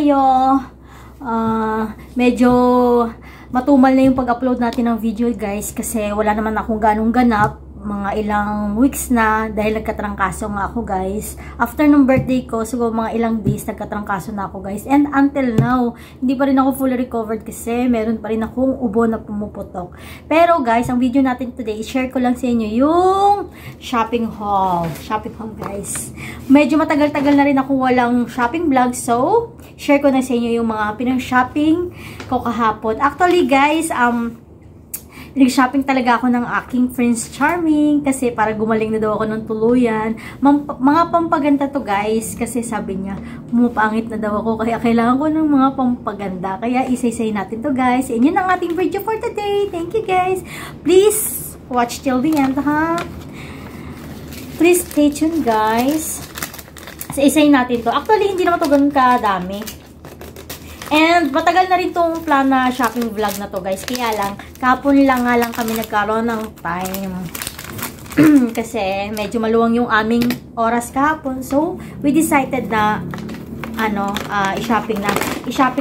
tayo. Medyo matumal na yung pag-upload natin ng video guys kasi wala naman akong ganong ganap. Mga ilang weeks na dahil nagkatrangkaso nga ako guys. After ng birthday ko, siguro mga ilang days nagkatrangkaso na ako guys. And until now, hindi pa rin ako fully recovered kasi meron pa rin akong ubo na pumuputok. Pero guys, ang video natin today, share ko lang sa inyo yung shopping haul. Shopping haul guys. Medyo matagal-tagal na rin ako walang shopping vlog. So, share ko na sa inyo yung mga pinang-shopping ko kahapon. Actually guys, nag-shopping talaga ako ng aking Prince Charming kasi para gumaling na daw ako ng tuluyan. Mga pampaganda to guys kasi sabi niya, pumapangit na daw ako kaya kailangan ko ng mga pampaganda. Kaya isa-isay natin to guys. And yun ang ating video for today. Thank you guys. Please watch till the end ha. Please stay tuned guys. Isa-isay natin to. Actually hindi naman to ganun kadami. And matagal na rin tong plan na shopping vlog na to guys. Kaya lang, kapon lang nga lang kami nagkaroon ng time. Kasi medyo maluwang yung aming oras kahapon. So, we decided na i-shopping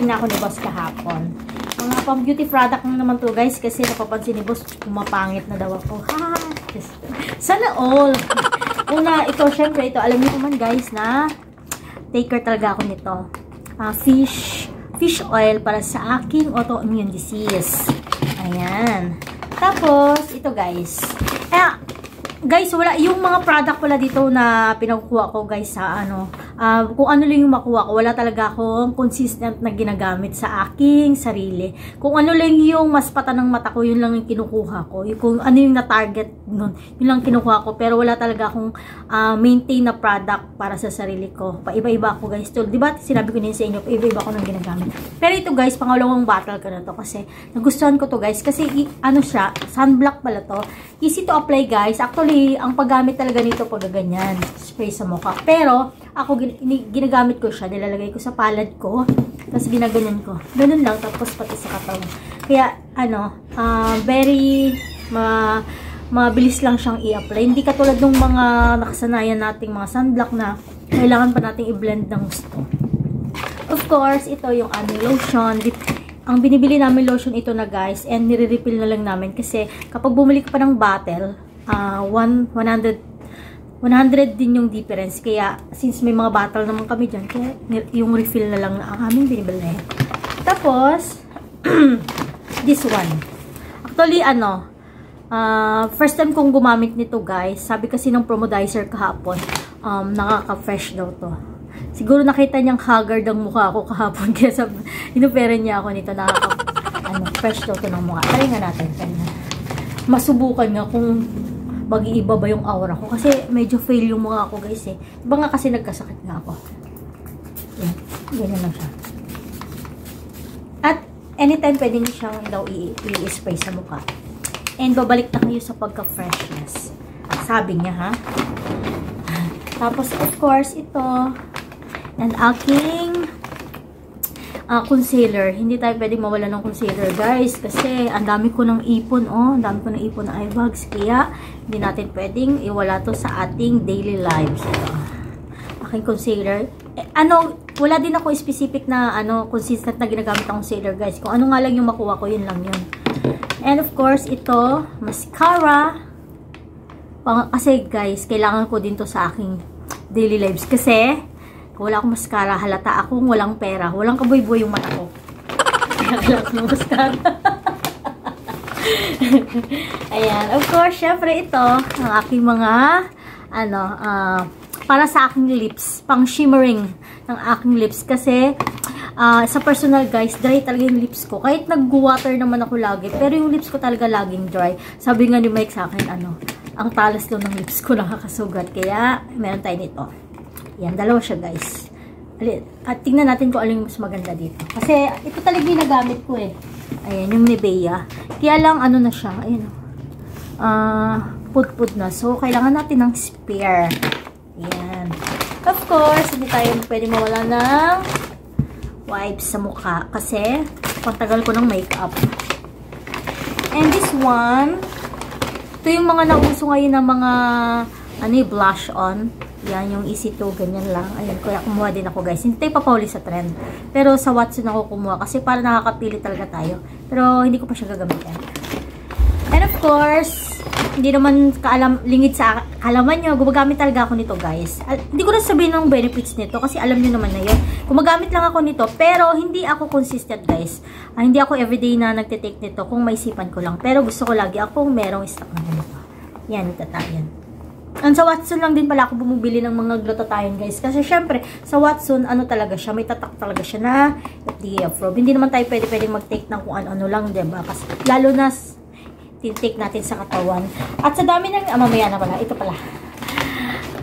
na ako ni boss kahapon. Mga pang beauty product naman to guys. Kasi napapansin ni boss, pumapangit na daw ako. Ha! Sana all! Una, ito syempre, ito alam niyo naman guys na taker talaga ako nito. Fish oil para sa aking autoimmune disease. Ayan. Tapos, ito guys. Guys, wala, yung mga product pala dito na pinakuha ko guys sa kung ano lang yung makuha ko, wala talaga akong consistent na ginagamit sa aking sarili. Kung ano lang yung mas pata ng mata ko, yun lang yung kinukuha ko. Kung ano yung na-target nun, yun lang kinukuha ko. Pero wala talaga akong maintain na product para sa sarili ko. Paiba-iba ako guys. So, diba sinabi ko din sa inyo, paiba-iba ako ng ginagamit. Pero ito guys, pangalawang bottle ko na to kasi nagustuhan ko to guys. Kasi ano siya, sunblock pala to. Easy to apply guys. Actually, ang paggamit talaga nito pag ganyan, spray sa mukha. Pero, ako ginagamit ko siya, nilalagay ko sa palad ko, tapos ginaganyan ko. Ganun lang, tapos pati sa katawan. Kaya, very mabilis lang siyang i-apply. Hindi katulad ng mga nakasanayan nating mga sunblock na kailangan pa nating i-blend ng gusto. Of course, ito yung aming lotion. Ang binibili namin lotion ito na guys, and nire-refill na lang namin kasi kapag bumili ka pa ng bottle, 100 din yung difference. Kaya, since may mga bottle naman kami dyan, kaya yung refill na lang na ang aming binibili. Tapos, this one. Actually, first time kong gumamit nito guys. Sabi kasi ng promodizer kahapon, nakaka-fresh daw to. Siguro nakita niyang haggard ang mukha ko kahapon. Kaya inopera niya ako nito. Fresh daw to ng mukha. Try nga natin. Masubukan nga kung mag-iiba ba yung aura ko. Kasi medyo fail yung mukha ko guys eh. Diba nga kasi nagkasakit nga ako. Yan. Ganyan lang siya. At anytime pwede niyo siyang daw i-spray sa mukha. And babalik na kayo sa pagka-freshness. Sabi niya ha. Tapos of course ito. And aking concealer. Hindi tayo pwedeng mawala ng concealer guys kasi ang dami ko ng ipon ang dami ko ng ipon na eye bags kaya hindi natin pwedeng iwala to sa ating daily lives. Aking concealer. Wala din ako specific na consistent na ginagamit ang concealer guys. Kung ano nga lang yung makuha ko, yun lang yun. And of course, ito, mascara. Kasi guys, kailangan ko din to sa aking daily lives kasi kung wala akong mascara, halata akong walang pera. Walang kaboy-boy yung mata ko. Kaya ng mascara. Ayan. Of course, syempre ito, ang aking mga, para sa aking lips. Pang shimmering ng aking lips. Kasi, sa personal guys, dry talaga yung lips ko. Kahit nag-water naman ako lagi, pero yung lips ko talaga laging dry. Sabi nga ni Mike sa akin, ang talas daw ng lips ko nakakasugat. Kaya, meron tayo nito. Yan, dalawa siya guys. At tingnan natin kung alin yung mas maganda dito. Kasi ito talaga yung nagamit ko eh. Ayan, yung Nivea. Kaya lang na siya. Ayan. Put na. So, kailangan natin ng spare. Ayan. Of course, hindi tayo pwede mawala ng wipes sa mukha. Kasi, pagtagal ko ng makeup. And this one, ito yung mga nauso ngayon ng mga blush on. Yan, yung EC2, ganyan lang. Ayun, kaya kumuha din ako guys. Hindi tayo papahuli sa trend. Pero sa Watson ako kumuha kasi para nakakapili talaga tayo. Pero hindi ko pa siya gagamitin. And of course, hindi naman lingid sa kaalaman nyo, gumagamit talaga ako nito guys. Hindi ko na sabihin ng benefits nito kasi alam nyo naman na yun. Gumagamit lang ako nito pero hindi ako consistent guys. Hindi ako everyday na nagtitake nito kung may sipan ko lang. Pero gusto ko lagi akong merong stock na ganito. Yan, itatayan. And sa Watson lang din pala ako bumibili ng mga glutathione guys. Kasi syempre, sa Watson, ano talaga siya, may tatak talaga siya na FDA approved. Hindi naman tayo pwedeng mag-take ng kung ano-ano lang, diba? Kasi lalo na tin-take natin sa katawan. At sa dami ng, mamaya na pala, ito pala.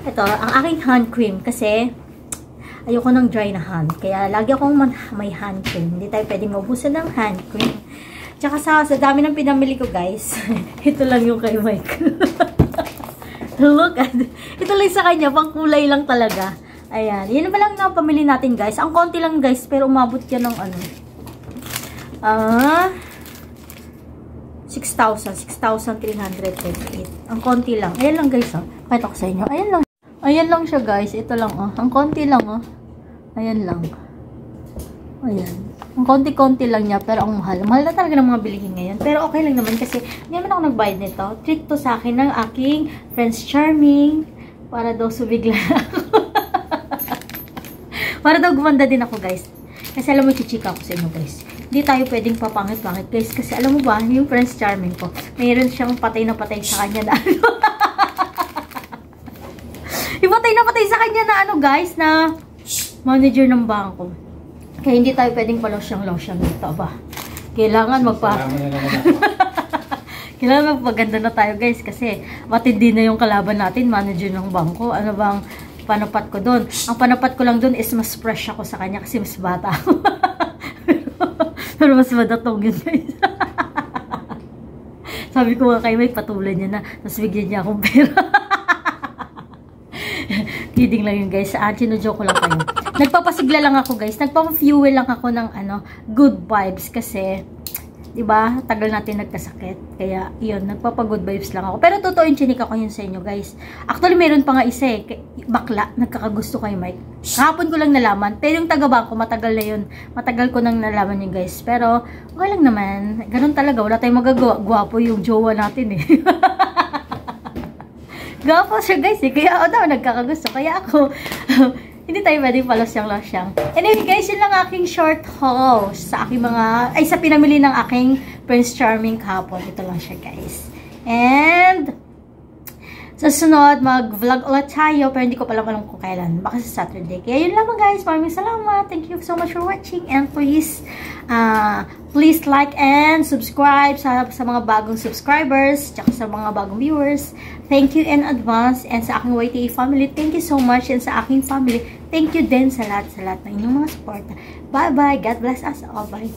Ito, ang aking hand cream. Kasi, ayoko ng dry na hand. Kaya lagi akong may hand cream. Hindi tayo pwedeng maubusan ng hand cream. Tsaka sa dami ng pinamili ko guys, ito lang yung kay Mike. Look at, ito lang sa kanya, pang kulay lang talaga. Ayan, yun pa lang na pamili natin guys. Ang konti lang guys, pero umabot yan ng ano. 6,338. Ang konti lang. Ayan lang guys, oh. Pakita ko sa inyo. Ayan lang. Ayan lang siya guys. Ito lang, oh. Ang konti lang, oh. Ayan lang. Ayan. Ang konti-konti lang niya, pero ang mahal. Mahal na talaga ng mga bilihin ngayon. Pero okay lang naman kasi hindi naman ako nagbayad nito. Treat to sa akin ng aking Prince Charming. Para daw subigla ako. Para daw gumanda din ako guys. Kasi alam mo, chichika ako sa inyo guys. Hindi tayo pwedeng papangit-pangit guys. Kasi alam mo ba, yung Prince Charming ko, mayroon siyang patay na patay sa kanya na ano. Yung patay na patay sa kanya na ano guys, na manager ng bangko. Kaya hindi tayo pwedeng pa-lotion dito ba. Kailangan Kailangan magpaganda na tayo guys. Kasi matindi na yung kalaban natin, manager ng bangko. Ano bang panapat ko doon? Ang panapat ko lang doon is mas fresh ako sa kanya kasi mas bata ako. Pero mas madatong yun guys. Sabi ko nga kay Mike, patulan niya na. Tapos bigyan niya akong pera. Kidding lang yun guys. Sino-joke ko lang kayo. Nagpapasigla lang ako guys. Nagpapa-fuel lang ako ng ano, good vibes. Kasi, diba, tagal natin nagkasakit. Kaya, yun, nagpapa-good vibes lang ako. Pero totoo yung chinika ko yun sa inyo guys. Actually, meron pa nga isa eh. Bakla, nagkakagusto kay Mike. Kahapon ko lang nalaman. Pero yung taga-bangko, matagal na yun. Matagal ko nang nalaman yun guys. Pero, okay lang naman. Ganun talaga. Wala tayong magagawa. Gwapo yung jowa natin eh. Gwapo siya guys eh. Kaya ako daw nagkakagusto. Kaya ako, hindi tayo pwedeng palosyang-losyang. Anyway guys, yun lang aking short haul sa aking mga, sa pinamili ng aking Prince Charming kahapon. Ito lang siya guys. And, sa sunod, mag-vlog ulit tayo. Pero hindi ko pala alam kung kailan. Baka sa Saturday. Kaya yun lamang guys. Maraming salamat. Thank you so much for watching. And please like and subscribe sa mga bagong subscribers. Tsaka sa mga bagong viewers. Thank you in advance. And sa aking YTA family, thank you so much. And sa aking family, thank you din sa lahat ng inyong mga support. Bye-bye. God bless us all. Bye.